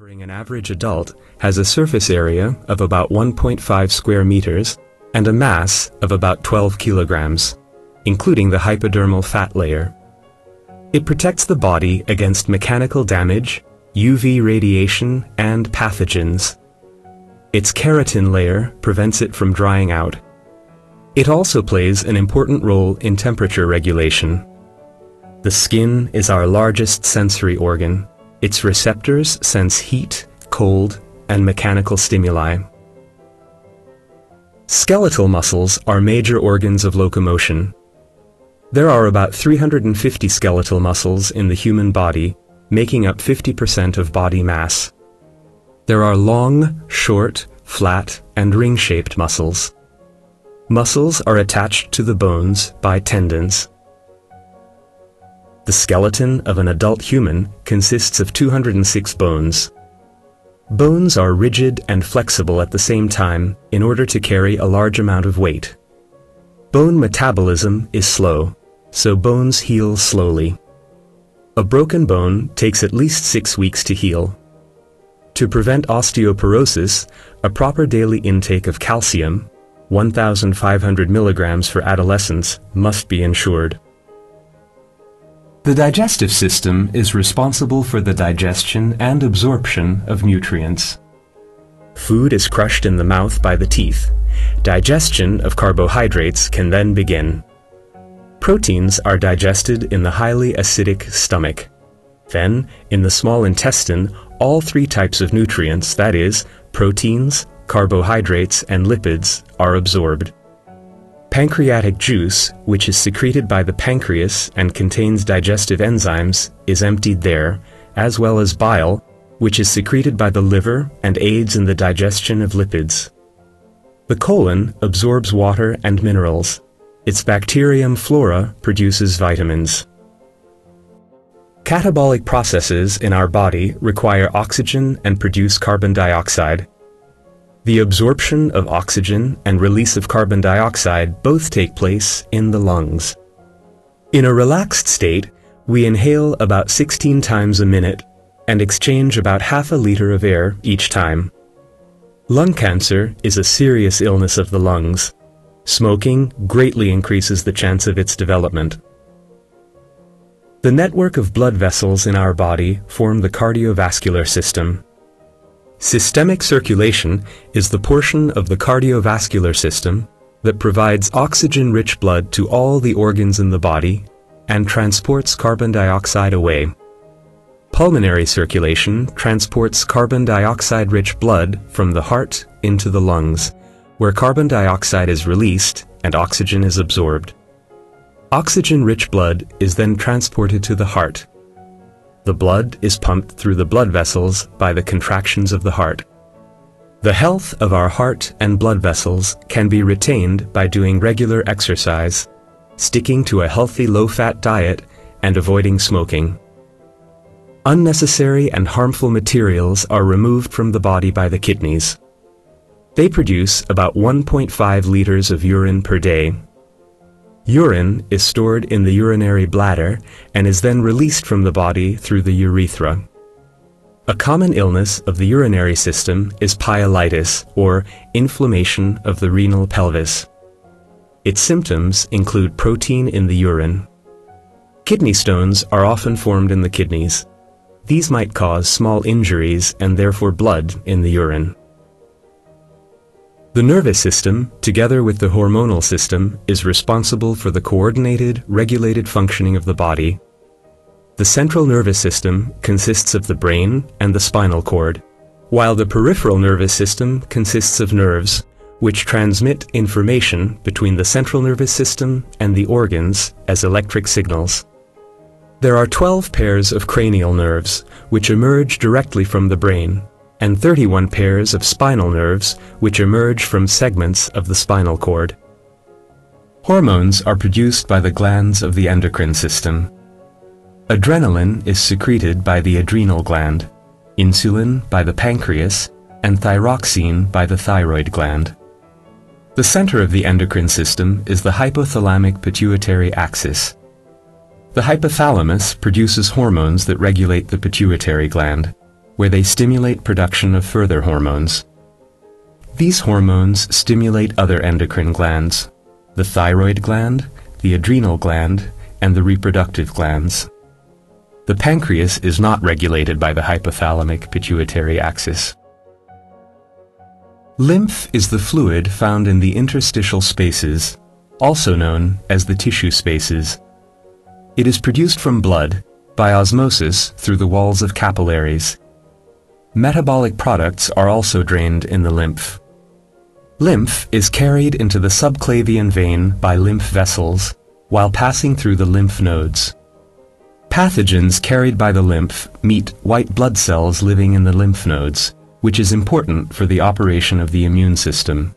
covering an average adult, has a surface area of about 1.5 square meters and a mass of about 12 kilograms, including the hypodermal fat layer. It protects the body against mechanical damage, UV radiation, and pathogens. Its keratin layer prevents it from drying out. It also plays an important role in temperature regulation. The skin is our largest sensory organ. Its receptors sense heat, cold, and mechanical stimuli. Skeletal muscles are major organs of locomotion. There are about 350 skeletal muscles in the human body, making up 50% of body mass. There are long, short, flat, and ring-shaped muscles. Muscles are attached to the bones by tendons. The skeleton of an adult human consists of 206 bones. Bones are rigid and flexible at the same time in order to carry a large amount of weight. Bone metabolism is slow, so bones heal slowly. A broken bone takes at least 6 weeks to heal. To prevent osteoporosis, a proper daily intake of calcium, 1,500 milligrams for adolescents, must be ensured. The digestive system is responsible for the digestion and absorption of nutrients. Food is crushed in the mouth by the teeth. Digestion of carbohydrates can then begin. Proteins are digested in the highly acidic stomach. Then, in the small intestine, all 3 types of nutrients, that is, proteins, carbohydrates, and lipids, are absorbed. Pancreatic juice, which is secreted by the pancreas and contains digestive enzymes, is emptied there, as well as bile, which is secreted by the liver and aids in the digestion of lipids. The colon absorbs water and minerals. Its bacterium flora produces vitamins. Catabolic processes in our body require oxygen and produce carbon dioxide. The absorption of oxygen and release of carbon dioxide both take place in the lungs. In a relaxed state, we inhale about 16 times a minute and exchange about half a liter of air each time. Lung cancer is a serious illness of the lungs. Smoking greatly increases the chance of its development. The network of blood vessels in our body form the cardiovascular system. Systemic circulation is the portion of the cardiovascular system that provides oxygen-rich blood to all the organs in the body and transports carbon dioxide away. Pulmonary circulation transports carbon dioxide-rich blood from the heart into the lungs, where carbon dioxide is released and oxygen is absorbed. Oxygen-rich blood is then transported to the heart. The blood is pumped through the blood vessels by the contractions of the heart. The health of our heart and blood vessels can be retained by doing regular exercise, sticking to a healthy low-fat diet, and avoiding smoking. Unnecessary and harmful materials are removed from the body by the kidneys. They produce about 1.5 liters of urine per day. Urine is stored in the urinary bladder and is then released from the body through the urethra. A common illness of the urinary system is pyelitis, or inflammation of the renal pelvis. Its symptoms include protein in the urine. Kidney stones are often formed in the kidneys. These might cause small injuries and therefore blood in the urine. The nervous system, together with the hormonal system, is responsible for the coordinated, regulated functioning of the body. The central nervous system consists of the brain and the spinal cord, while the peripheral nervous system consists of nerves, which transmit information between the central nervous system and the organs as electric signals. There are 12 pairs of cranial nerves, which emerge directly from the brain, and 31 pairs of spinal nerves which emerge from segments of the spinal cord. Hormones are produced by the glands of the endocrine system. Adrenaline is secreted by the adrenal gland, insulin by the pancreas, and thyroxine by the thyroid gland. The center of the endocrine system is the hypothalamic pituitary axis. The hypothalamus produces hormones that regulate the pituitary gland. where they stimulate production of further hormones. These hormones stimulate other endocrine glands, the thyroid gland, the adrenal gland, and the reproductive glands. The pancreas is not regulated by the hypothalamic pituitary axis. Lymph is the fluid found in the interstitial spaces, also known as the tissue spaces. It is produced from blood, by osmosis through the walls of capillaries. Metabolic products are also drained in the lymph. Lymph is carried into the subclavian vein by lymph vessels while passing through the lymph nodes. Pathogens carried by the lymph meet white blood cells living in the lymph nodes, which is important for the operation of the immune system.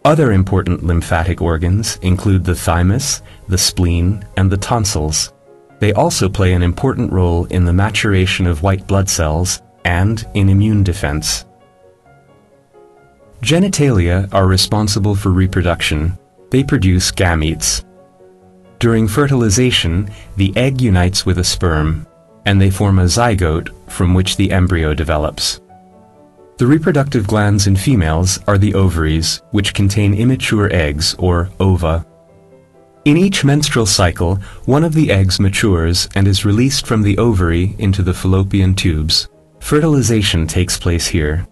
Other important lymphatic organs include the thymus, the spleen, and the tonsils. They also play an important role in the maturation of white blood cells and in immune defense. Genitalia are responsible for reproduction. They produce gametes. During fertilization, the egg unites with a sperm, and they form a zygote from which the embryo develops. The reproductive glands in females are the ovaries, which contain immature eggs, or ova. In each menstrual cycle, one of the eggs matures and is released from the ovary into the fallopian tubes. Fertilization takes place here.